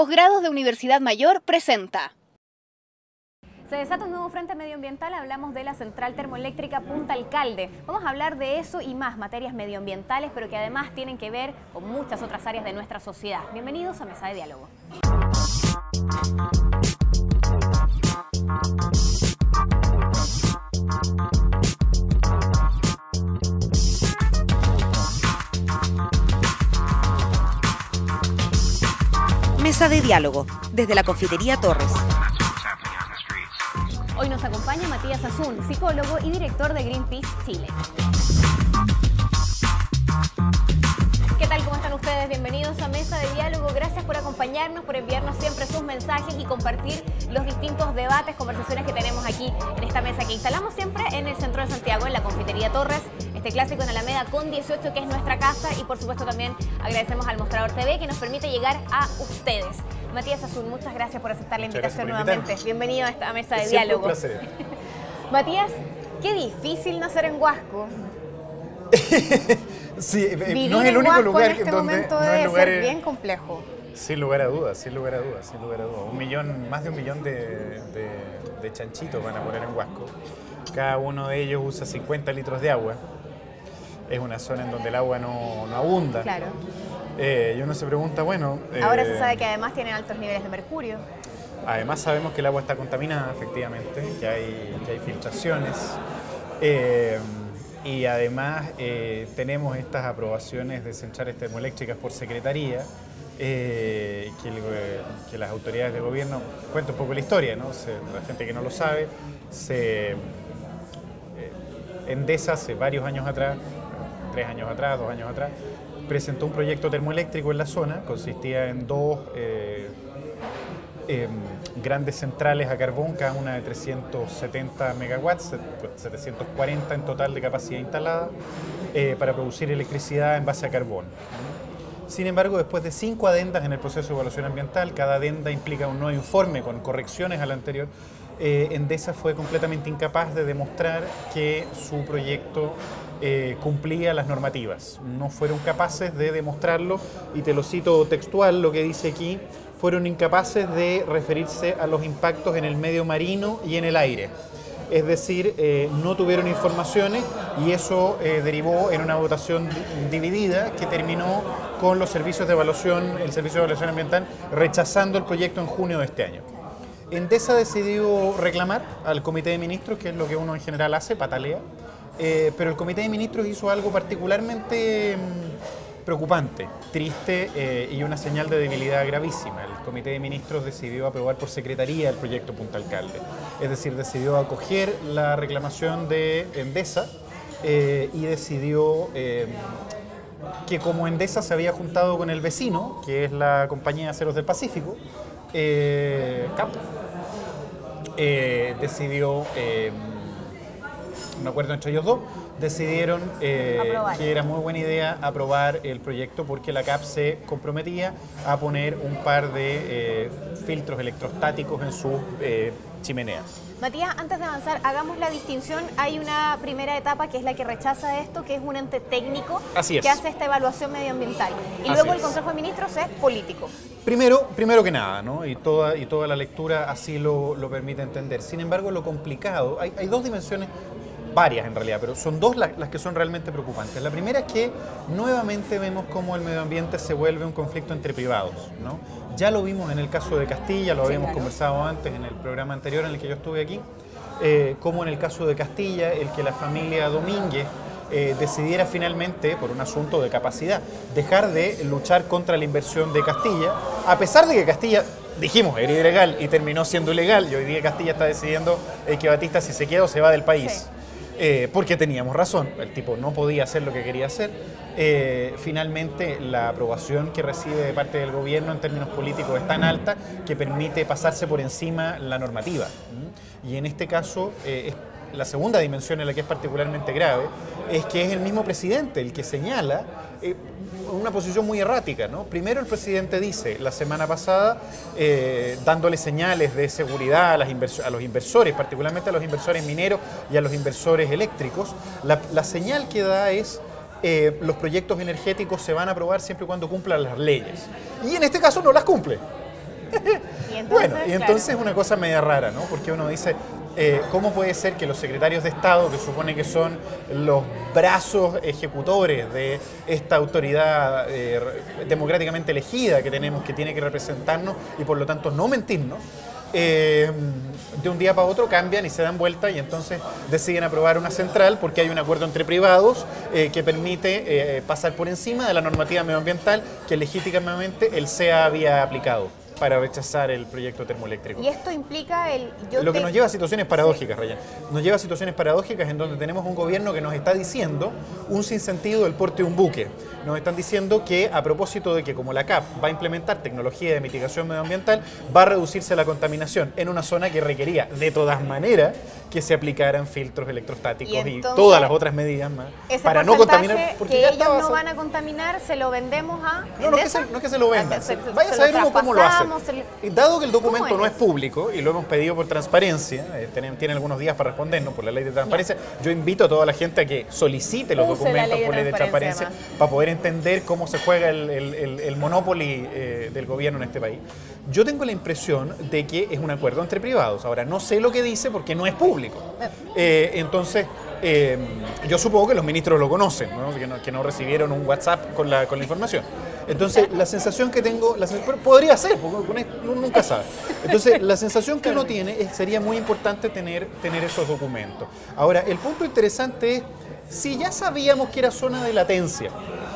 Posgrados de Universidad Mayor presenta. Se desata un nuevo frente medioambiental, hablamos de la central termoeléctrica Punta Alcalde. Vamos a hablar de eso y más, materias medioambientales, pero que además tienen que ver con muchas otras áreas de nuestra sociedad. Bienvenidos a Mesa de Diálogo. Mesa de Diálogo, desde la Confitería Torres. Hoy nos acompaña Matías Azun, psicólogo y director de Greenpeace Chile. ¿Qué tal? ¿Cómo están ustedes? Bienvenidos a Mesa de Diálogo. Gracias por acompañarnos, por enviarnos siempre sus mensajes y compartir los distintos debates, conversaciones que tenemos aquí en esta mesa que instalamos siempre en el centro de Santiago, en la Confitería Torres, este clásico en Alameda con 18, que es nuestra casa, y por supuesto también agradecemos al Mostrador TV que nos permite llegar a ustedes. Matías Azun, muchas gracias por aceptar la invitación nuevamente. Bienvenido a esta Mesa de Diálogo. Un placer. Matías, qué difícil nacer en Huasco. Sí, Vivir no es el en único Huasco lugar en este donde momento no debe es lugar, ser bien complejo. Sin lugar a dudas, sin lugar a dudas, sin lugar a dudas. Más de un millón de chanchitos van a poner en Huasco. Cada uno de ellos usa 50 litros de agua. Es una zona en donde el agua no abunda. Claro. Y uno se pregunta, bueno... Ahora se sabe que además tienen altos niveles de mercurio. Además sabemos que el agua está contaminada, efectivamente, que hay filtraciones. Y además tenemos estas aprobaciones de centrales termoeléctricas por secretaría, que las autoridades de gobierno, cuento un poco la historia, ¿no? La gente que no lo sabe, Endesa hace varios años atrás, 3 años atrás, 2 años atrás, presentó un proyecto termoeléctrico en la zona. Consistía en dos grandes centrales a carbón, cada una de 370 megawatts, 740 en total de capacidad instalada, para producir electricidad en base a carbón. Sin embargo, después de 5 adendas en el proceso de evaluación ambiental, cada adenda implica un nuevo informe con correcciones al anterior, Endesa fue completamente incapaz de demostrar que su proyecto cumplía las normativas. No fueron capaces de demostrarlo, y te lo cito textual, lo que dice aquí: fueron incapaces de referirse a los impactos en el medio marino y en el aire. Es decir, no tuvieron informaciones, y eso derivó en una votación dividida que terminó con los servicios de evaluación, el Servicio de Evaluación Ambiental, rechazando el proyecto en junio de este año. Endesa decidió reclamar al Comité de Ministros, que es lo que uno en general hace, patalea, pero el Comité de Ministros hizo algo particularmente preocupante, triste, y una señal de debilidad gravísima. El Comité de Ministros decidió aprobar por secretaría el proyecto Punta Alcalde, es decir, decidió acoger la reclamación de Endesa, y decidió que, como Endesa se había juntado con el vecino, que es la compañía de Aceros del Pacífico, CAP, decidió, un acuerdo entre ellos dos, decidieron que era muy buena idea aprobar el proyecto, porque la CAP se comprometía a poner un par de filtros electrostáticos en sus chimeneas. Matías, antes de avanzar, hagamos la distinción. Hay una primera etapa que es la que rechaza esto, que es un ente técnico que hace esta evaluación medioambiental. Y luego el Consejo de Ministros es político. Primero que nada, ¿no? Y toda la lectura así lo permite entender. Sin embargo, lo complicado, hay dos dimensiones, varias en realidad, pero son dos las que son realmente preocupantes. La primera es que nuevamente vemos cómo el medio ambiente se vuelve un conflicto entre privados, ¿no? Ya lo vimos en el caso de Castilla, lo habíamos conversado antes en el programa anterior en el que yo estuve aquí, como en el caso de Castilla, el que la familia Domínguez decidiera finalmente, por un asunto de capacidad, dejar de luchar contra la inversión de Castilla, a pesar de que Castilla, dijimos, era ilegal y terminó siendo ilegal, y hoy día Castilla está decidiendo que Batista, si se queda o se va del país. Sí. Porque teníamos razón, el tipo no podía hacer lo que quería hacer. Finalmente, la aprobación que recibe de parte del gobierno en términos políticos es tan alta que permite pasarse por encima la normativa. Y en este caso, la segunda dimensión en la que es particularmente grave es que es el mismo presidente el que señala una posición muy errática, ¿no? Primero, el presidente dice la semana pasada, dándole señales de seguridad a los inversores, particularmente a los inversores mineros y a los inversores eléctricos, la señal que da es: los proyectos energéticos se van a aprobar siempre y cuando cumplan las leyes. Y en este caso no las cumple. Y entonces es una cosa media rara, ¿no? Porque uno dice, ¿cómo puede ser que los secretarios de Estado, que supone que son los brazos ejecutores de esta autoridad democráticamente elegida que tenemos, que tiene que representarnos y por lo tanto no mentirnos, de un día para otro cambian y se dan vuelta y entonces deciden aprobar una central porque hay un acuerdo entre privados que permite pasar por encima de la normativa medioambiental que legítimamente el CEA había aplicado para rechazar el proyecto termoeléctrico. Y esto implica lo que nos lleva a situaciones paradójicas, Ryan. Nos lleva a situaciones paradójicas en donde tenemos un gobierno que nos está diciendo un sinsentido del porte de un buque. Nos están diciendo que a propósito de que como la CAP va a implementar tecnología de mitigación medioambiental, va a reducirse la contaminación en una zona que requería de todas maneras que se aplicaran filtros electrostáticos y todas las otras medidas más para no contaminar. Porque que ellos no van a contaminar, se lo vendemos a... No es que se lo vendan. Vaya a saber uno cómo lo hacen. Dado que el documento no es público y lo hemos pedido por transparencia, tiene algunos días para respondernos por la ley de transparencia, yo invito a toda la gente a que solicite los documentos por ley de transparencia para poder entender cómo se juega el monopoly del gobierno en este país. Yo tengo la impresión de que es un acuerdo entre privados. Ahora, no sé lo que dice porque no es público. Entonces, yo supongo que los ministros lo conocen, ¿no? Que no recibieron un WhatsApp con la información. Entonces, la sensación que tengo, podría ser, porque uno nunca sabe. Entonces, la sensación que uno tiene es que sería muy importante tener esos documentos. Ahora, el punto interesante es, si ya sabíamos que era zona de latencia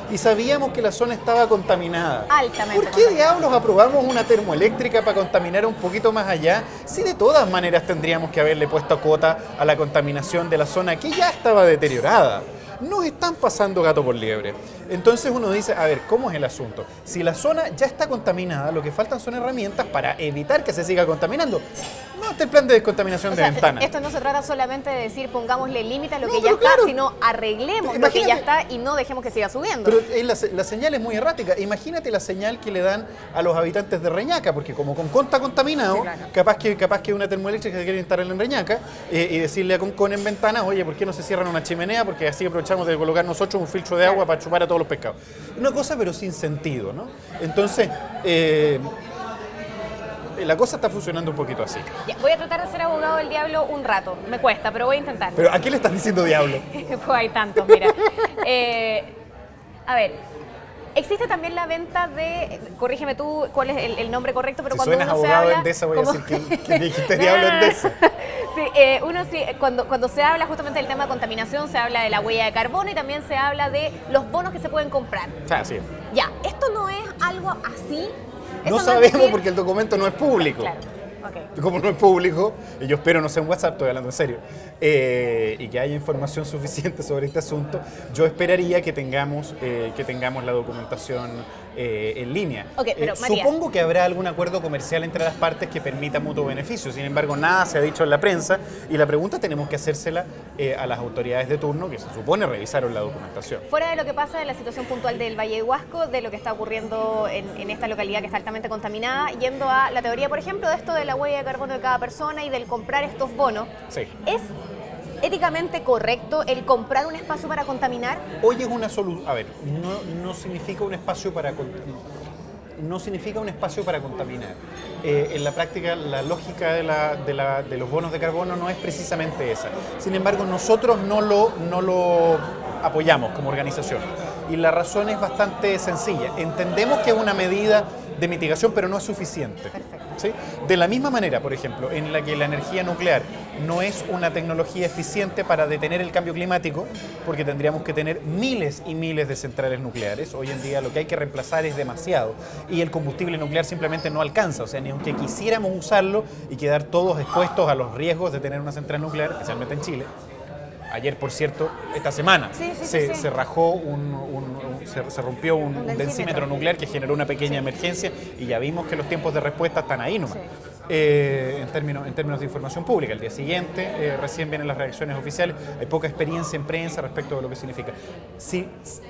y sabíamos que la zona estaba contaminada, ¿por qué diablos aprobamos una termoeléctrica para contaminar un poquito más allá si de todas maneras tendríamos que haberle puesto cuota a la contaminación de la zona que ya estaba deteriorada? Nos están pasando gato por liebre. Entonces uno dice, a ver, ¿cómo es el asunto? Si la zona ya está contaminada, lo que faltan son herramientas para evitar que se siga contaminando. No está el plan de descontaminación de ventanas. Esto no se trata solamente de decir pongámosle límite a lo que ya está, sino arreglemos lo que ya está y no dejemos que siga subiendo. Pero la señal es muy errática. Imagínate la señal que le dan a los habitantes de Reñaca, porque como Concón está contaminado, capaz que una termoeléctrica se quiere instalar en Reñaca y decirle a Concón en ventanas, oye, ¿por qué no se cierran una chimenea? Porque así aprovechamos de colocar nosotros un filtro de agua para chupar a todos los pescados. Una cosa pero sin sentido, ¿no? Entonces, la cosa está funcionando un poquito así. Ya, voy a tratar de ser abogado del diablo un rato. Me cuesta, pero voy a intentar. ¿Pero a qué le estás diciendo diablo? Pues hay tantos, mira. A ver, existe también la venta de... Corrígeme tú cuál es el nombre correcto, pero si cuando suenas uno se abogado habla... Endesa, voy a decir que dijiste diablo Endesa. Sí, cuando se habla justamente del tema de contaminación, se habla de la huella de carbono y también se habla de los bonos que se pueden comprar. Así es. Ya, esto no es algo así. No sabemos porque el documento no es público. Claro. Okay. Como no es público, y yo espero no sea en WhatsApp, estoy hablando en serio, y que haya información suficiente sobre este asunto, yo esperaría que tengamos la documentación en línea. Okay, pero, María, supongo que habrá algún acuerdo comercial entre las partes que permita mutuo beneficio, sin embargo nada se ha dicho en la prensa y la pregunta tenemos que hacérsela a las autoridades de turno que se supone revisaron la documentación. Fuera de lo que pasa en la situación puntual del Valle de Huasco, de lo que está ocurriendo en esta localidad que está altamente contaminada, yendo a la teoría, por ejemplo, de esto de la huella de carbono de cada persona y del comprar estos bonos, sí. ¿Es éticamente correcto el comprar un espacio para contaminar? Hoy es una solución. A ver, no significa un espacio para contaminar. En la práctica, la lógica de los bonos de carbono no es precisamente esa. Sin embargo, nosotros no lo apoyamos como organización. Y la razón es bastante sencilla. Entendemos que es una medida de mitigación, pero no es suficiente. Perfecto. ¿Sí? De la misma manera, por ejemplo, en la que la energía nuclear no es una tecnología eficiente para detener el cambio climático, porque tendríamos que tener miles y miles de centrales nucleares. Hoy en día lo que hay que reemplazar es demasiado y el combustible nuclear simplemente no alcanza. O sea, ni aunque quisiéramos usarlo y quedar todos expuestos a los riesgos de tener una central nuclear, especialmente en Chile. Ayer, por cierto, esta semana se rajó se rompió un densímetro nuclear que generó una pequeña emergencia y ya vimos que los tiempos de respuesta están ahí nomás. En términos de información pública. El día siguiente recién vienen las reacciones oficiales, hay poca experiencia en prensa respecto de lo que significa.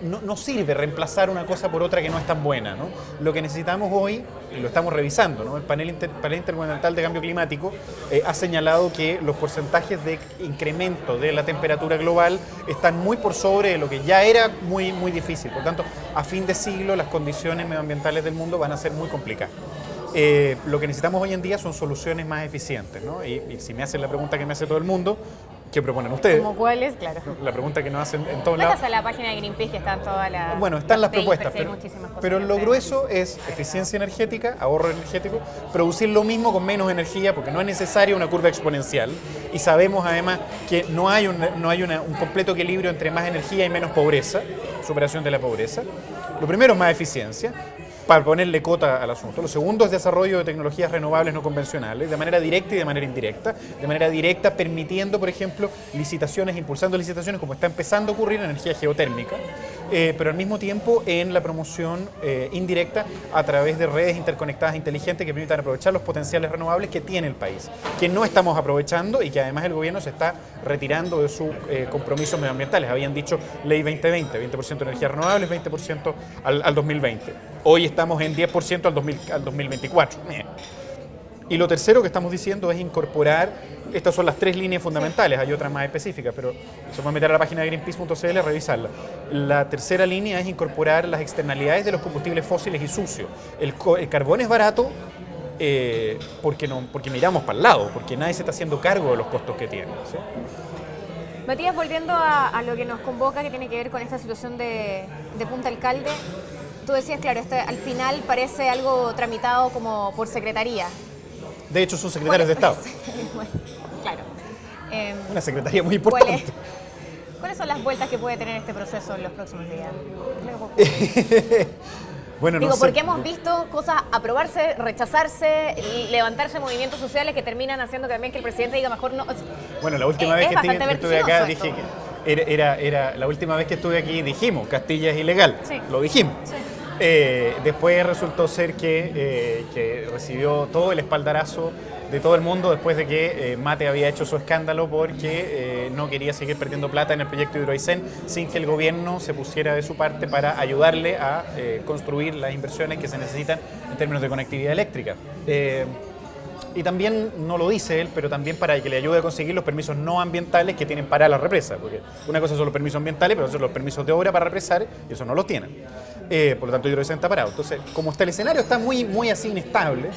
No sirve reemplazar una cosa por otra que no es tan buena, ¿no? Lo que necesitamos hoy, y lo estamos revisando, ¿no? El panel intergubernamental de cambio climático ha señalado que los porcentajes de incremento de la temperatura global están muy por sobre de lo que ya era muy, muy difícil. Por tanto, a fin de siglo las condiciones medioambientales del mundo van a ser muy complicadas. Lo que necesitamos hoy en día son soluciones más eficientes, ¿no? Y si me hacen la pregunta que me hace todo el mundo, ¿qué proponen ustedes? ¿Cómo cuáles? Claro. La pregunta que nos hacen en todos lados. Métase a la página de Greenpeace que están todas las... Bueno, están las propuestas, pero lo grueso grueso es eficiencia energética, ahorro energético, producir lo mismo con menos energía, porque no es necesaria una curva exponencial. Y sabemos además que no hay un completo equilibrio entre más energía y menos pobreza, superación de la pobreza. Lo primero es más eficiencia, para ponerle cota al asunto. Lo segundo es desarrollo de tecnologías renovables no convencionales, de manera directa y de manera indirecta. De manera directa, permitiendo, por ejemplo, licitaciones, impulsando licitaciones, como está empezando a ocurrir en energía geotérmica, pero al mismo tiempo en la promoción indirecta a través de redes interconectadas inteligentes que permitan aprovechar los potenciales renovables que tiene el país, que no estamos aprovechando y que además el gobierno se está retirando de sus compromisos medioambientales. Habían dicho ley 2020, 20% de energías renovables, 20% al 2020. Hoy estamos en 10% al 2024. Y lo tercero que estamos diciendo es incorporar, estas son las 3 líneas fundamentales, hay otras más específicas, pero se puede meter a la página de greenpeace.cl a revisarla. La tercera línea es incorporar las externalidades de los combustibles fósiles y sucios. El carbón es barato porque miramos para el lado, porque nadie se está haciendo cargo de los costos que tiene, ¿sí? Matías, volviendo a lo que nos convoca, que tiene que ver con esta situación de Punta Alcalde, tú decías, claro, al final parece algo tramitado como por secretaría. De hecho, son secretarios de Estado. Bueno, claro. Una secretaría muy importante. ¿Cuáles son las vueltas que puede tener este proceso en los próximos días? Bueno, Digo, no sé. porque hemos visto cosas aprobarse, rechazarse, levantarse movimientos sociales que terminan haciendo también que el presidente diga mejor no. Bueno, la última vez que estuve acá esto. dije que la última vez que estuve aquí dijimos Castilla es ilegal. Sí. Lo dijimos. Sí. Después resultó ser que recibió todo el espaldarazo de todo el mundo después de que Mate había hecho su escándalo porque no quería seguir perdiendo plata en el proyecto de Hidroaicén sin que el gobierno se pusiera de su parte para ayudarle a construir las inversiones que se necesitan en términos de conectividad eléctrica. Y también, no lo dice él, pero también para que le ayude a conseguir los permisos no ambientales que tienen para la represa, porque una cosa son los permisos ambientales, pero otros son los permisos de obra para represar, y eso no los tienen. Por lo tanto, Hidroaicén está parado. Entonces, como el escenario está muy así inestable,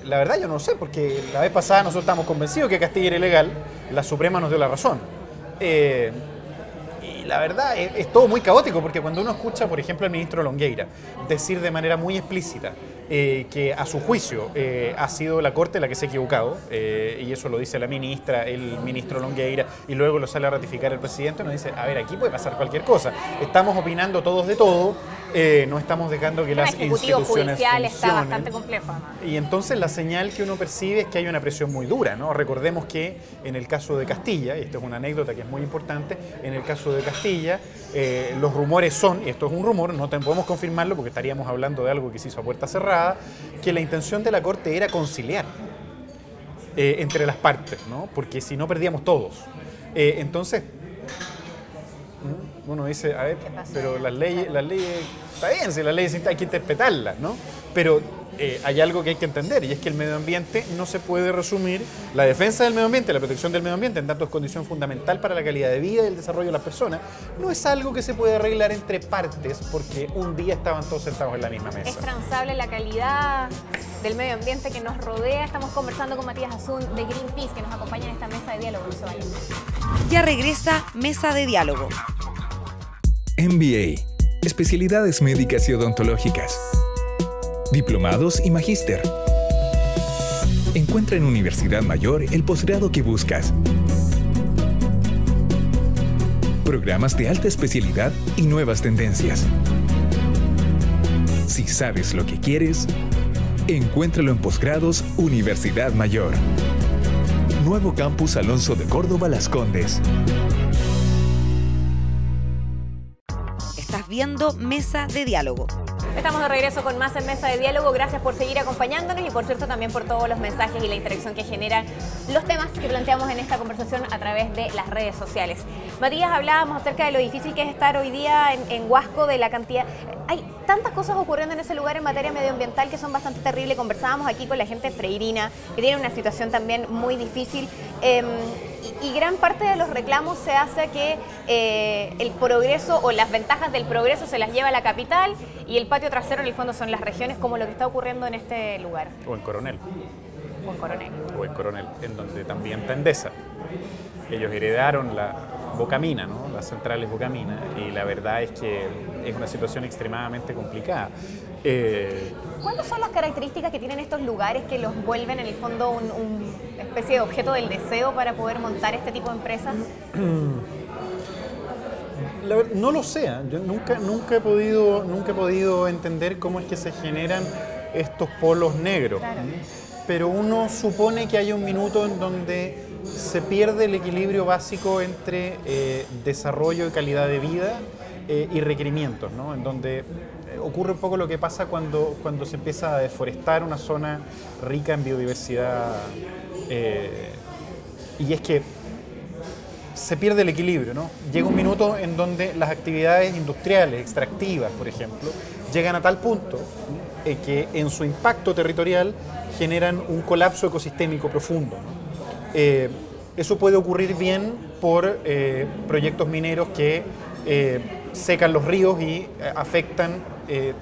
la verdad yo no sé, porque la vez pasada nosotros estábamos convencidos que Castilla era ilegal, la Suprema nos dio la razón. Y la verdad es todo muy caótico, porque cuando uno escucha, por ejemplo, al ministro Longueira decir de manera muy explícita que a su juicio ha sido la Corte la que se ha equivocado, y eso lo dice la ministra, el ministro Longueira, y luego lo sale a ratificar el presidente, nos dice, a ver, aquí puede pasar cualquier cosa. Estamos opinando todos de todo, no estamos dejando que las instituciones judicial funcionen. está bastante complejo, además. Y entonces la señal que uno percibe es que hay una presión muy dura, ¿no? Recordemos que en el caso de Castilla, y esto es una anécdota que es muy importante, en el caso de Castilla, los rumores son, y esto es un rumor, no podemos confirmarlo porque estaríamos hablando de algo que se hizo a puerta cerrada, que la intención de la Corte era conciliar entre las partes, ¿no? Porque si no perdíamos todos. Entonces, uno dice, a ver, pero las leyes, está bien, si las leyes hay que interpretarlas, ¿no? Pero hay algo que hay que entender, y es que el medio ambiente no se puede resumir, la defensa del medio ambiente, la protección del medio ambiente, en tanto es condición fundamental para la calidad de vida y el desarrollo de las personas, no es algo que se puede arreglar entre partes porque un día estaban todos sentados en la misma mesa. Es transable la calidad del medio ambiente que nos rodea. Estamos conversando con Matías Azun de Greenpeace, que nos acompaña en esta mesa de diálogo. No se vayan. Ya regresa Mesa de Diálogo. MBA, especialidades médicas y odontológicas, diplomados y magíster. Encuentra en Universidad Mayor el posgrado que buscas. Programas de alta especialidad y nuevas tendencias. Si sabes lo que quieres, encuéntralo en Posgrados Universidad Mayor. Nuevo Campus Alonso de Córdoba Las Condes. Estás viendo Mesa de Diálogo. Estamos de regreso con más en Mesa de Diálogo. Gracias por seguir acompañándonos y por cierto también por todos los mensajes y la interacción que generan los temas que planteamos en esta conversación a través de las redes sociales. Matías, hablábamos acerca de lo difícil que es estar hoy día en Huasco, de la cantidad... Hay tantas cosas ocurriendo en ese lugar en materia medioambiental que son bastante terribles. Conversábamos aquí con la gente freirina, que tiene una situación también muy difícil. Y gran parte de los reclamos se hace que el progreso o las ventajas del progreso se las lleva a la capital y el patio trasero en el fondo son las regiones, como lo que está ocurriendo en este lugar. O en Coronel. O en Coronel. O en Coronel, en donde también está Endesa. Ellos heredaron la Bocamina, ¿no? Las centrales Bocamina, y la verdad es que es una situación extremadamente complicada. ¿Cuáles son las características que tienen estos lugares que los vuelven en el fondo una especie de objeto del deseo para poder montar este tipo de empresas? No lo sé, yo nunca he podido entender cómo es que se generan estos polos negros. Claro. Pero uno supone que hay un minuto en donde se pierde el equilibrio básico entre desarrollo y calidad de vida y requerimientos, ¿no? En donde ocurre un poco lo que pasa cuando se empieza a deforestar una zona rica en biodiversidad, y es que se pierde el equilibrio, ¿no? Llega un minuto en donde las actividades industriales, extractivas, por ejemplo, llegan a tal punto que en su impacto territorial generan un colapso ecosistémico profundo, ¿no? Eso puede ocurrir bien por proyectos mineros que secan los ríos y afectan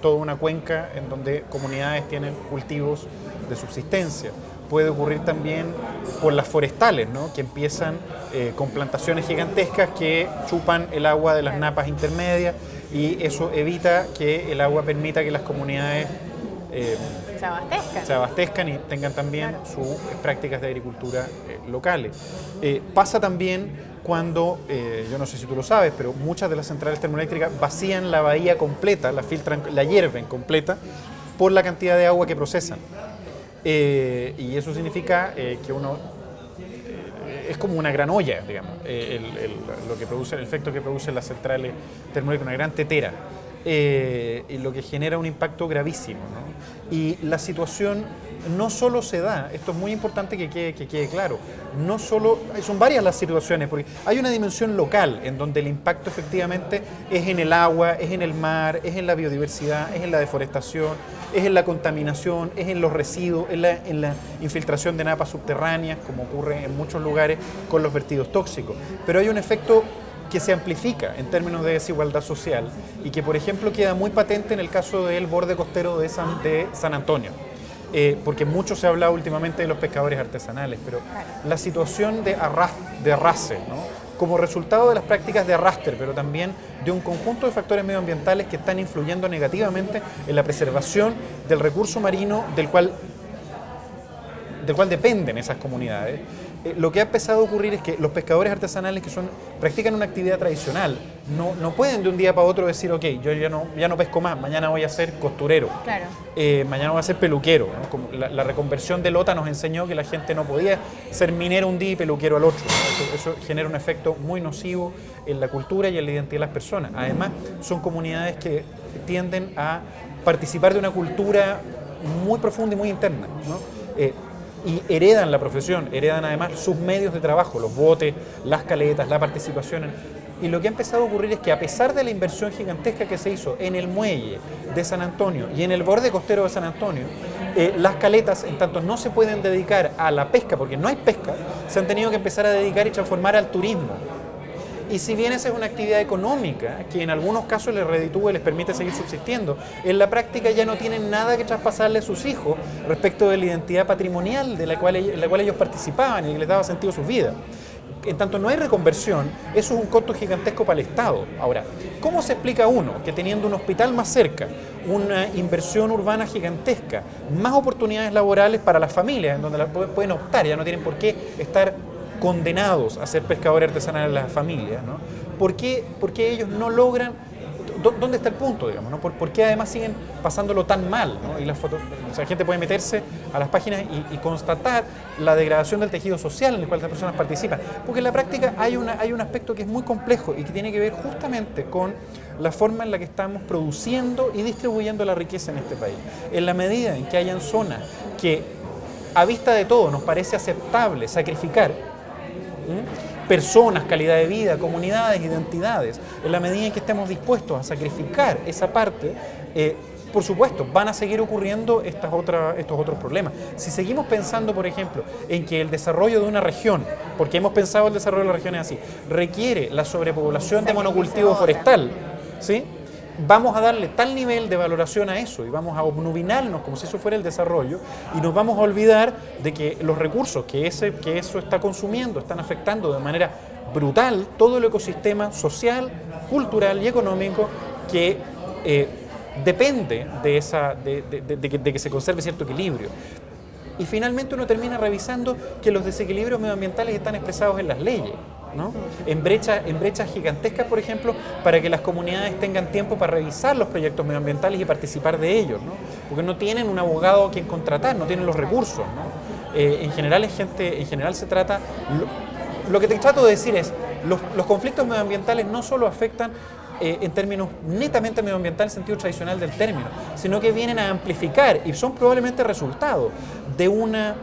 toda una cuenca en donde comunidades tienen cultivos de subsistencia. Puede ocurrir también por las forestales, ¿no? Que empiezan con plantaciones gigantescas que chupan el agua de las napas intermedias, y eso evita que el agua permita que las comunidades se abastezcan y tengan también sus prácticas de agricultura locales. Pasa también cuando, yo no sé si tú lo sabes, pero muchas de las centrales termoeléctricas vacían la bahía completa, la filtran, la hierven completa por la cantidad de agua que procesan. Y eso significa que uno es como una gran olla, digamos, lo que produce, el efecto que producen las centrales termoeléctricas, una gran tetera. Y lo que genera un impacto gravísimo, ¿no? Y la situación no solo se da, esto es muy importante que quede claro, no solo, son varias las situaciones, porque hay una dimensión local en donde el impacto efectivamente es en el agua, es en el mar, es en la biodiversidad, es en la deforestación, es en la contaminación, es en los residuos, en la infiltración de napas subterráneas, como ocurre en muchos lugares con los vertidos tóxicos. Pero hay un efecto que se amplifica en términos de desigualdad social y que, por ejemplo, queda muy patente en el caso del borde costero de San Antonio, porque mucho se ha hablado últimamente de los pescadores artesanales, pero la situación de arrastre, ¿no? Como resultado de las prácticas de arrastre, pero también de un conjunto de factores medioambientales que están influyendo negativamente en la preservación del recurso marino del cual dependen esas comunidades. Lo que ha empezado a ocurrir es que los pescadores artesanales que practican una actividad tradicional no pueden de un día para otro decir, ok, yo ya no pesco más, mañana voy a ser costurero, claro. Mañana voy a ser peluquero, ¿no? Como la reconversión de Lota nos enseñó que la gente no podía ser minero un día y peluquero al otro, ¿no? Eso genera un efecto muy nocivo en la cultura y en la identidad de las personas. Además, son comunidades que tienden a participar de una cultura muy profunda y muy interna, ¿no? Y heredan la profesión, heredan además sus medios de trabajo, los botes, las caletas, la participación. Y lo que ha empezado a ocurrir es que a pesar de la inversión gigantesca que se hizo en el muelle de San Antonio y en el borde costero de San Antonio, las caletas, en tanto no se pueden dedicar a la pesca, porque no hay pesca, se han tenido que empezar a dedicar y transformar al turismo. Y si bien esa es una actividad económica, que en algunos casos les reditúa y les permite seguir subsistiendo, en la práctica ya no tienen nada que traspasarle a sus hijos respecto de la identidad patrimonial en la cual ellos participaban y que les daba sentido a sus vidas. En tanto no hay reconversión, eso es un costo gigantesco para el Estado. Ahora, ¿cómo se explica uno que teniendo un hospital más cerca, una inversión urbana gigantesca, más oportunidades laborales para las familias, en donde las pueden optar, ya no tienen por qué estar condenados a ser pescadores artesanales las familias, ¿no? ¿Por qué ellos no logran? ¿Dónde está el punto, digamos, ¿no? ¿Por qué además siguen pasándolo tan mal, ¿no? Y las fotos, o sea, la gente puede meterse a las páginas y constatar la degradación del tejido social en el cual las personas participan. Porque en la práctica hay un aspecto que es muy complejo y que tiene que ver justamente con la forma en la que estamos produciendo y distribuyendo la riqueza en este país. En la medida en que hayan zonas que a vista de todo nos parece aceptable sacrificar, personas, calidad de vida, comunidades, identidades, en la medida en que estemos dispuestos a sacrificar esa parte, por supuesto, van a seguir ocurriendo estos otros problemas. Si seguimos pensando, por ejemplo, en que el desarrollo de una región, porque hemos pensado el desarrollo de las regiones así, requiere la sobrepoblación de monocultivo forestal, ¿sí? Vamos a darle tal nivel de valoración a eso y vamos a obnubilarnos como si eso fuera el desarrollo y nos vamos a olvidar de que los recursos que eso está consumiendo están afectando de manera brutal todo el ecosistema social, cultural y económico que depende de que se conserve cierto equilibrio. Y finalmente uno termina revisando que los desequilibrios medioambientales están expresados en las leyes, ¿no? En brechas gigantescas, por ejemplo, para que las comunidades tengan tiempo para revisar los proyectos medioambientales y participar de ellos, ¿no? Porque no tienen un abogado a quien contratar, no tienen los recursos, ¿no? En general se trata... Lo que te trato de decir es, los conflictos medioambientales no solo afectan en términos netamente medioambientales, en sentido tradicional del término, sino que vienen a amplificar y son probablemente resultado de una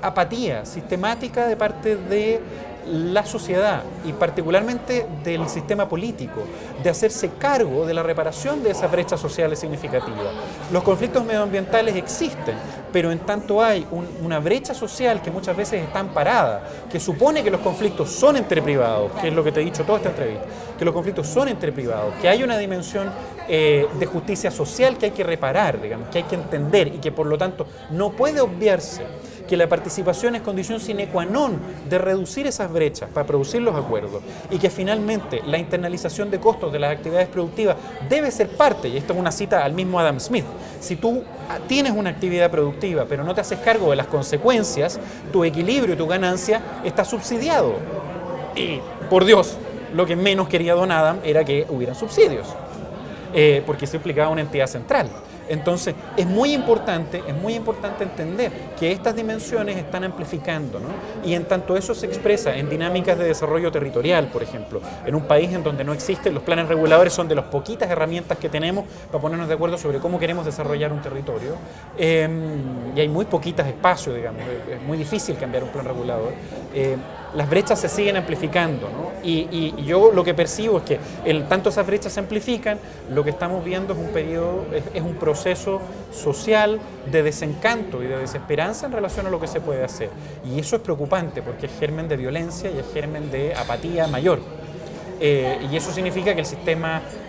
apatía sistemática de parte de la sociedad y particularmente del sistema político, de hacerse cargo de la reparación de esas brechas sociales significativas. Los conflictos medioambientales existen, pero en tanto hay una brecha social que muchas veces está amparada, que supone que los conflictos son entre privados, que es lo que te he dicho toda esta entrevista, que los conflictos son entre privados, que hay una dimensión de justicia social que hay que reparar, digamos, que hay que entender y que por lo tanto no puede obviarse que la participación es condición sine qua non de reducir esas brechas para producir los acuerdos y que finalmente la internalización de costos de las actividades productivas debe ser parte, y esto es una cita al mismo Adam Smith, si tú tienes una actividad productiva pero no te haces cargo de las consecuencias, tu equilibrio y tu ganancia está subsidiado. Y, por Dios, lo que menos quería don Adam era que hubieran subsidios, porque eso implicaba una entidad central. Entonces, es muy importante entender que estas dimensiones están amplificando, ¿no? Y en tanto eso se expresa en dinámicas de desarrollo territorial, por ejemplo, en un país en donde no existen, los planes reguladores son de las poquitas herramientas que tenemos para ponernos de acuerdo sobre cómo queremos desarrollar un territorio, y hay muy poquitos espacios, digamos, es muy difícil cambiar un plan regulador. Las brechas se siguen amplificando, ¿no? Y yo lo que percibo es que tanto esas brechas se amplifican, lo que estamos viendo es un proceso social de desencanto y de desesperanza en relación a lo que se puede hacer. Y eso es preocupante porque es germen de violencia y es germen de apatía mayor. Y eso significa que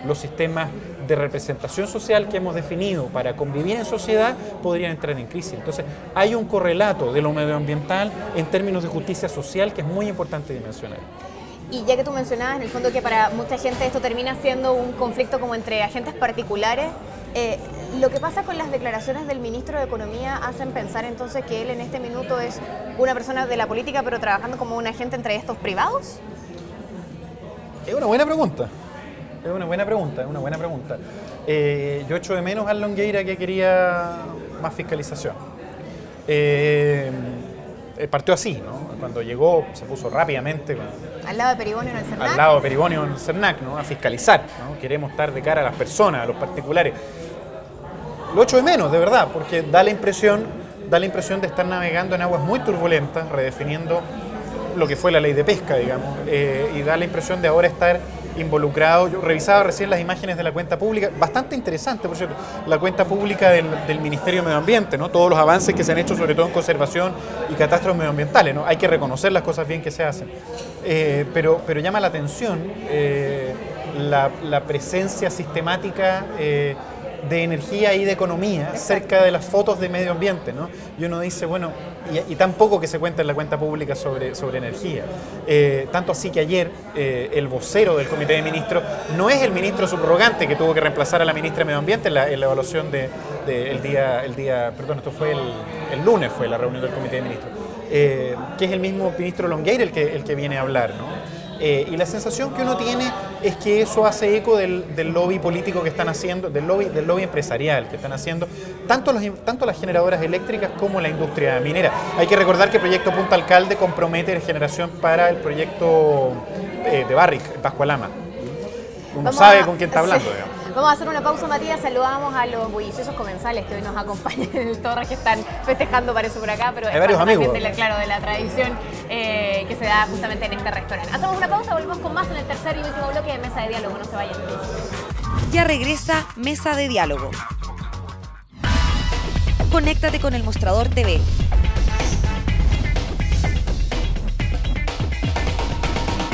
los sistemas de representación social que hemos definido para convivir en sociedad podrían entrar en crisis. Entonces, hay un correlato de lo medioambiental en términos de justicia social que es muy importante dimensionar. Y ya que tú mencionabas, en el fondo, que para mucha gente esto termina siendo un conflicto como entre agentes particulares, lo que pasa con las declaraciones del ministro de Economía hacen pensar entonces que él en este minuto es una persona de la política pero trabajando como un agente entre estos privados. Es una buena pregunta. Yo echo de menos al Longueira que quería más fiscalización. Partió así, ¿no? Cuando llegó se puso rápidamente al lado de Peribonio en el CERNAC. Al lado de Peribonio en el CERNAC, ¿no? A fiscalizar, ¿no? Queremos estar de cara a las personas, a los particulares. Lo echo de menos, de verdad, porque da la impresión de estar navegando en aguas muy turbulentas, redefiniendo lo que fue la ley de pesca, digamos, y da la impresión de ahora estar involucrado. Yo revisaba recién las imágenes de la cuenta pública, bastante interesante, por cierto, la cuenta pública del Ministerio de Medio Ambiente, ¿no? Todos los avances que se han hecho, sobre todo en conservación y catástrofes medioambientales, ¿no? Hay que reconocer las cosas bien que se hacen. Pero llama la atención la presencia sistemática de energía y de economía cerca de las fotos de medio ambiente, ¿no? Y uno dice, bueno, y tan poco que se cuenta en la cuenta pública sobre energía. Tanto así que ayer el vocero del Comité de Ministros no es el ministro subrogante que tuvo que reemplazar a la ministra de Medio Ambiente en la evaluación perdón, esto fue el lunes, fue la reunión del Comité de Ministros, que es el mismo ministro Longueira el que viene a hablar, ¿no? Y la sensación que uno tiene es que eso hace eco del lobby político que están haciendo, del lobby empresarial que están haciendo, tanto las generadoras eléctricas como la industria minera. Hay que recordar que el proyecto Punta Alcalde compromete la generación para el proyecto de Barrick, Pascualama. Uno sabe con quién está hablando, sí. Digamos. Vamos a hacer una pausa, Matías. Saludamos a los bulliciosos comensales que hoy nos acompañan en el Torres, que están festejando, parece, por acá, pero hay varios amigos. De la tradición que se da justamente en este restaurante. Hacemos una pausa, volvemos con más en el tercer y último bloque de Mesa de Diálogo. No se vayan. Ya regresa Mesa de Diálogo. conéctate con El Mostrador TV.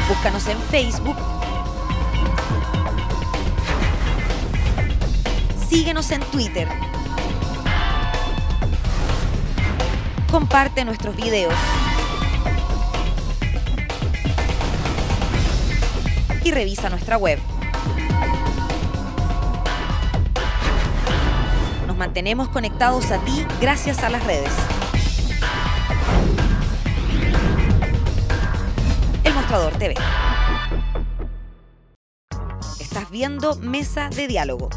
Búscanos en Facebook. Síguenos en Twitter. Comparte nuestros videos. Y revisa nuestra web. Nos mantenemos conectados a ti gracias a las redes. El Mostrador TV. Estás viendo Mesa de Diálogo.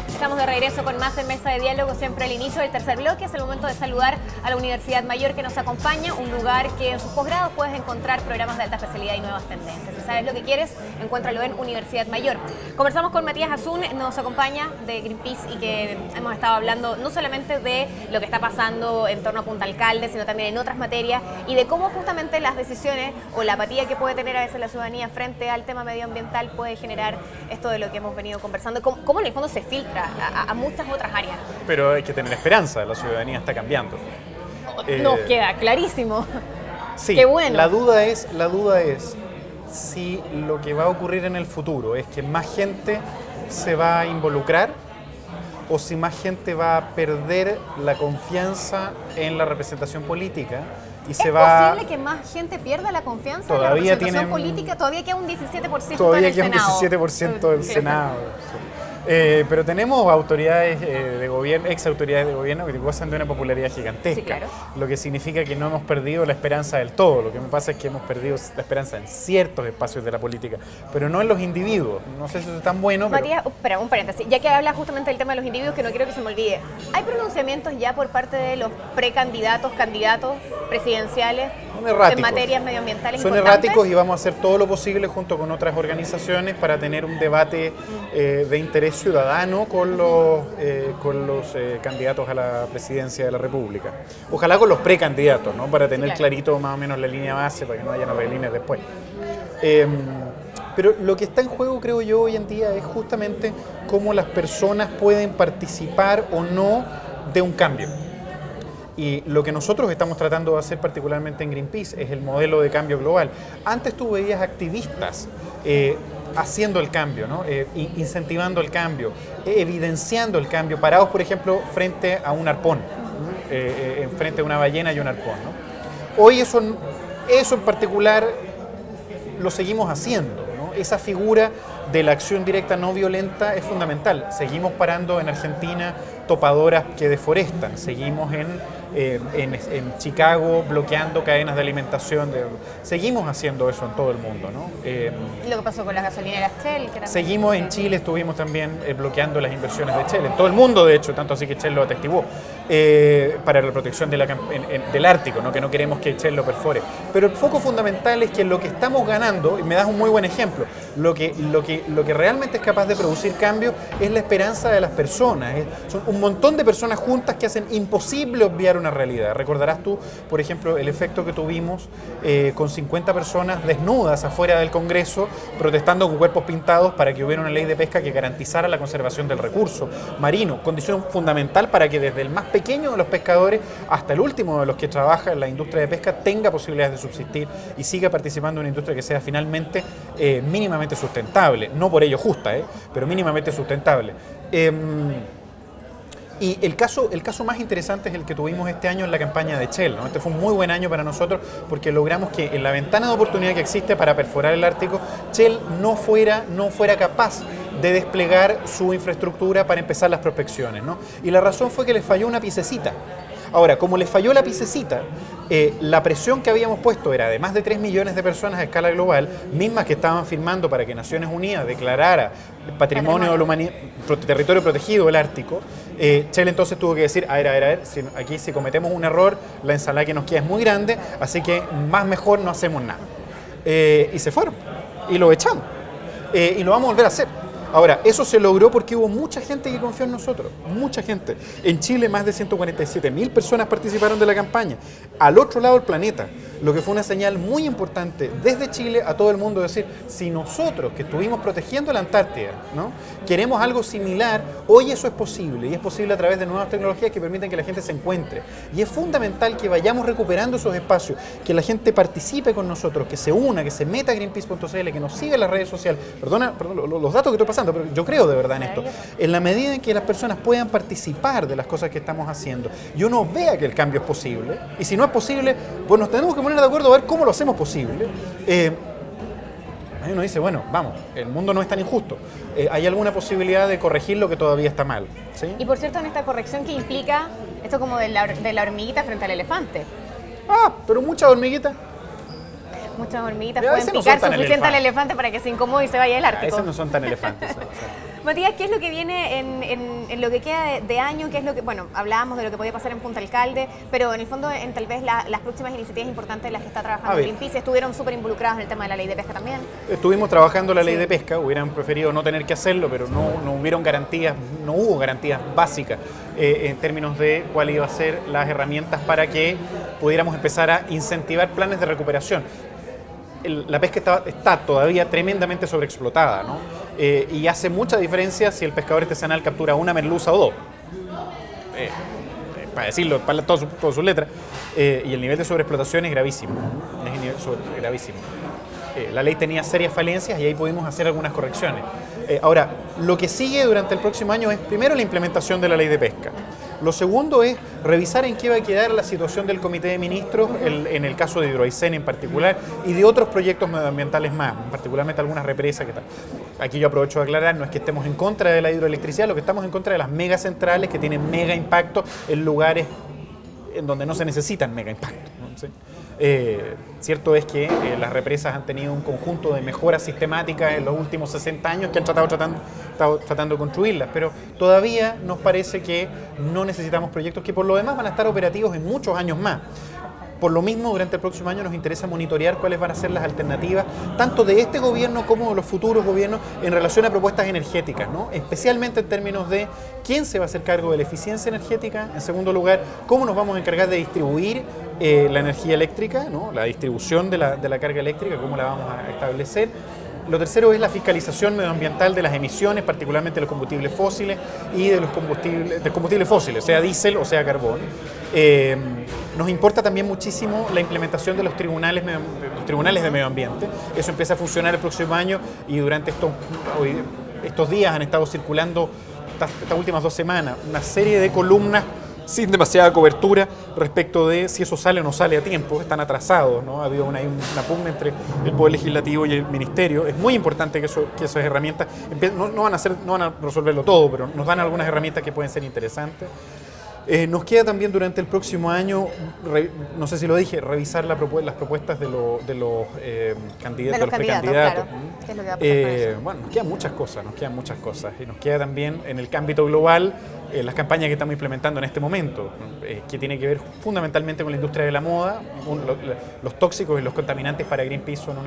Estamos de regreso con más en Mesa de Diálogo, siempre al inicio del tercer bloque. Es el momento de saludar a la Universidad Mayor que nos acompaña, un lugar que en sus posgrados puedes encontrar programas de alta especialidad y nuevas tendencias. Si sabes lo que quieres, encuéntralo en Universidad Mayor. Conversamos con Matías Azun, nos acompaña de Greenpeace y que hemos estado hablando no solamente de lo que está pasando en torno a Punta Alcalde, sino también en otras materias y de cómo justamente las decisiones o la apatía que puede tener a veces la ciudadanía frente al tema medioambiental puede generar esto de lo que hemos venido conversando, cómo en el fondo se filtra a muchas otras áreas. Pero hay que tener esperanza, la ciudadanía está cambiando. Nos queda clarísimo. Sí, qué bueno. La duda es si lo que va a ocurrir en el futuro es que más gente se va a involucrar o si más gente va a perder la confianza en la representación política. Y ¿Es se va... posible que más gente pierda la confianza Todavía en la representación tienen... política? Todavía queda un 17% Todavía en el queda un Senado. 17% del Senado. Sí. Pero tenemos autoridades de gobierno, ex autoridades de gobierno que gozan de una popularidad gigantesca, Sí, claro. lo que significa que no hemos perdido la esperanza del todo. Lo que me pasa es que hemos perdido la esperanza en ciertos espacios de la política, pero no en los individuos. No sé si eso es tan bueno. Matías, espera, un paréntesis. Ya que hablas justamente del tema de los individuos, que no quiero que se me olvide. ¿Hay pronunciamientos ya por parte de los precandidatos, candidatos presidenciales en materias medioambientales Son importantes? erráticos y vamos a hacer todo lo posible junto con otras organizaciones para tener un debate de interés ciudadano con los candidatos a la presidencia de la República. Ojalá con los precandidatos, ¿no? Para tener claro. clarito más o menos la línea base, para que no haya novelines después. Pero lo que está en juego, creo yo, hoy en día es justamente cómo las personas pueden participar o no de un cambio. Y lo que nosotros estamos tratando de hacer particularmente en Greenpeace es el modelo de cambio global. Antes tú veías activistas haciendo el cambio, ¿no? Incentivando el cambio, evidenciando el cambio, parados, por ejemplo, frente a un arpón, frente a una ballena y un arpón, ¿no? Hoy eso en particular lo seguimos haciendo, ¿no? Esa figura de la acción directa no violenta es fundamental. Seguimos parando en Argentina topadoras que deforestan, seguimos en Chicago bloqueando cadenas de alimentación, seguimos haciendo eso en todo el mundo, ¿no? Lo que pasó con las gasolineras Shell. Que Seguimos en Chile, estuvimos también bloqueando las inversiones de Shell, en todo el mundo de hecho, tanto así que Shell lo atestiguó, para la protección del Ártico, ¿no? Que no queremos que Shell lo perfore. Pero el foco fundamental es que lo que estamos ganando, y me das un muy buen ejemplo, lo que realmente es capaz de producir cambio es la esperanza de las personas. Son un montón de personas juntas que hacen imposible obviar una realidad. Recordarás tú, por ejemplo, el efecto que tuvimos con 50 personas desnudas afuera del Congreso protestando con cuerpos pintados para que hubiera una ley de pesca que garantizara la conservación del recurso marino, condición fundamental para que desde el más pequeño de los pescadores hasta el último de los que trabaja en la industria de pesca tenga posibilidades de subsistir y siga participando en una industria que sea finalmente mínimamente sustentable, no por ello justa, pero mínimamente sustentable. Y el caso más interesante es el que tuvimos este año en la campaña de Shell, ¿no? Este fue un muy buen año para nosotros porque logramos que en la ventana de oportunidad que existe para perforar el Ártico, Shell no fuera capaz de desplegar su infraestructura para empezar las prospecciones, ¿no? Y la razón fue que les falló una piececita. Ahora, como les falló la piececita, la presión que habíamos puesto era de más de 3 millones de personas a escala global, mismas que estaban firmando para que Naciones Unidas declarara patrimonio de la humanidad, territorio protegido del Ártico. Shell entonces tuvo que decir, a ver, aquí si cometemos un error, la ensalada que nos queda es muy grande, así que más mejor no hacemos nada. Y se fueron, y lo echamos, y lo vamos a volver a hacer. Ahora, eso se logró porque hubo mucha gente que confió en nosotros, mucha gente. En Chile más de 147.000 personas participaron de la campaña. al otro lado del planeta. Lo que fue una señal muy importante desde Chile a todo el mundo, decir, si nosotros que estuvimos protegiendo la Antártida, ¿no?, queremos algo similar, hoy eso es posible, y es posible a través de nuevas tecnologías que permiten que la gente se encuentre. Y es fundamental que vayamos recuperando esos espacios, que la gente participe con nosotros, que se una, que se meta a greenpeace.cl, que nos siga en las redes sociales. Perdona los datos que estoy pasando, pero yo creo de verdad en esto. En la medida en que las personas puedan participar de las cosas que estamos haciendo y uno vea que el cambio es posible, y si no es posible, pues nos tenemos que poner de acuerdo a ver cómo lo hacemos posible. Ahí uno dice, bueno, vamos, el mundo no es tan injusto. ¿Hay alguna posibilidad de corregir lo que todavía está mal? ¿Sí? Y por cierto, en esta corrección, ¿qué implica esto como de la hormiguita frente al elefante? Pero muchas hormiguitas. Muchas hormiguitas pueden picar suficiente al elefante para que se incomode y se vaya al Ártico. Esos no son tan elefantes. Matías, ¿qué es lo que viene en lo que queda de año? ¿Qué es lo que, bueno, hablábamos de lo que podía pasar en Punta Alcalde, pero en el fondo en tal vez las próximas iniciativas importantes en las que está trabajando Greenpeace estuvieron súper involucrados en el tema de la ley de pesca también? Estuvimos trabajando la ley de pesca, hubieran preferido no tener que hacerlo, pero no hubieron garantías, no hubo garantías básicas en términos de cuáles iban a ser las herramientas para que pudiéramos empezar a incentivar planes de recuperación. La pesca está todavía tremendamente sobreexplotada, ¿no? Y hace mucha diferencia si el pescador artesanal captura una merluza o dos. Para decirlo, para todas sus letras. Y el nivel de sobreexplotación es gravísimo. Gravísimo. La ley tenía serias falencias y ahí pudimos hacer algunas correcciones. Ahora, lo que sigue durante el próximo año es primero la implementación de la ley de pesca. Lo segundo es revisar en qué va a quedar la situación del Comité de Ministros, en el caso de Hidroaicén en particular, y de otros proyectos medioambientales más, particularmente algunas represas que tal. Aquí yo aprovecho de aclarar, no es que estemos en contra de la hidroelectricidad, lo que estamos en contra de las megacentrales que tienen mega impacto en lugares en donde no se necesitan mega impactos, ¿no? ¿Sí? Cierto es que las represas han tenido un conjunto de mejoras sistemáticas en los últimos 60 años que han estado tratando de construirlas, pero todavía nos parece que no necesitamos proyectos que por lo demás van a estar operativos en muchos años más. Por lo mismo, durante el próximo año nos interesa monitorear cuáles van a ser las alternativas, tanto de este gobierno como de los futuros gobiernos, en relación a propuestas energéticas, ¿no? Especialmente en términos de quién se va a hacer cargo de la eficiencia energética, en segundo lugar, cómo nos vamos a encargar de distribuir la energía eléctrica, ¿no?, la distribución de la carga eléctrica, cómo la vamos a establecer. Lo tercero es la fiscalización medioambiental de las emisiones, particularmente de los combustibles fósiles y de los combustibles fósiles, sea diésel o sea carbón. Nos importa también muchísimo la implementación de los tribunales de medio ambiente. Eso empieza a funcionar el próximo año y durante estos días han estado circulando, estas últimas 2 semanas, una serie de columnas sin demasiada cobertura respecto de si eso sale o no sale a tiempo. Están atrasados, ¿no? Ha habido una pugna entre el Poder Legislativo y el Ministerio. Es muy importante que esas herramientas no van a resolverlo todo, pero nos dan algunas herramientas que pueden ser interesantes. Nos queda también durante el próximo año, no sé si lo dije, revisar las propuestas de los candidatos. Claro. ¿Qué es lo que va a pasar con eso? Bueno, nos quedan muchas cosas. Y nos queda también en el ámbito global las campañas que estamos implementando en este momento, que tiene que ver fundamentalmente con la industria de la moda. Los tóxicos y los contaminantes para Greenpeace son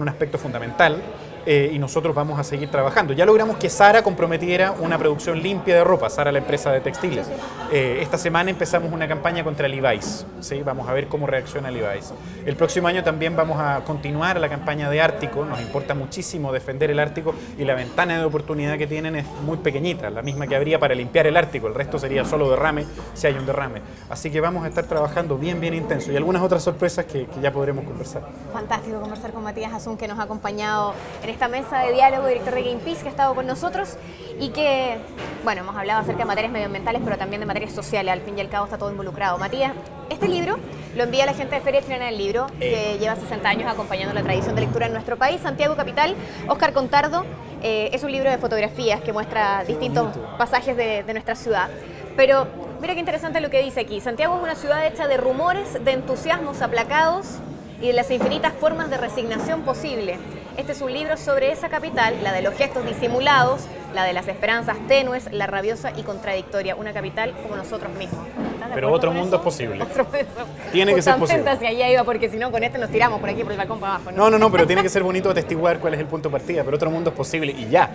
un aspecto fundamental. Y nosotros vamos a seguir trabajando. Ya logramos que Zara comprometiera una producción limpia de ropa, Zara, la empresa de textiles. Esta semana empezamos una campaña contra Levi's, ¿sí? Vamos a ver cómo reacciona Levi's. El próximo año también vamos a continuar la campaña de Ártico. Nos importa muchísimo defender el Ártico y la ventana de oportunidad que tienen es muy pequeñita, la misma que habría para limpiar el Ártico. El resto sería solo derrame si hay un derrame. Así que vamos a estar trabajando bien intenso y algunas otras sorpresas que ya podremos conversar. Fantástico conversar con Matías Azun, que nos ha acompañado en esta mesa de diálogo, director de Greenpeace, que ha estado con nosotros y que, bueno, hemos hablado acerca de materias medioambientales, pero también de materias sociales. Al fin y al cabo está todo involucrado. Matías, este libro lo envía la gente de Feria Chilena del Libro, que lleva 60 años acompañando la tradición de lectura en nuestro país. Santiago Capital, Óscar Contardo. Es un libro de fotografías que muestra distintos pasajes de nuestra ciudad. Pero mira qué interesante lo que dice aquí. Santiago es una ciudad hecha de rumores, de entusiasmos aplacados y de las infinitas formas de resignación posible. Este es un libro sobre esa capital, la de los gestos disimulados, la de las esperanzas tenues, la rabiosa y contradictoria. Una capital como nosotros mismos. Pero otro mundo es posible. Tiene que ser posible. Hacia allá iba, porque si no, con este nos tiramos por aquí, por el balcón para abajo. No, pero tiene que ser bonito atestiguar cuál es el punto de partida, pero otro mundo es posible y ya.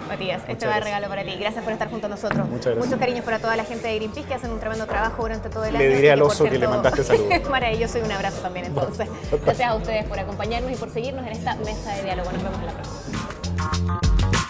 Matías, este va de regalo para ti. Gracias por estar junto a nosotros. Muchas gracias. Muchos cariños para toda la gente de Greenpeace que hacen un tremendo trabajo durante todo el año. Le diré al y por oso que cierto, le mandaste saludos. Maravilloso y un abrazo también entonces. Gracias a ustedes por acompañarnos y por seguirnos en esta mesa de diálogo. Nos vemos en la próxima.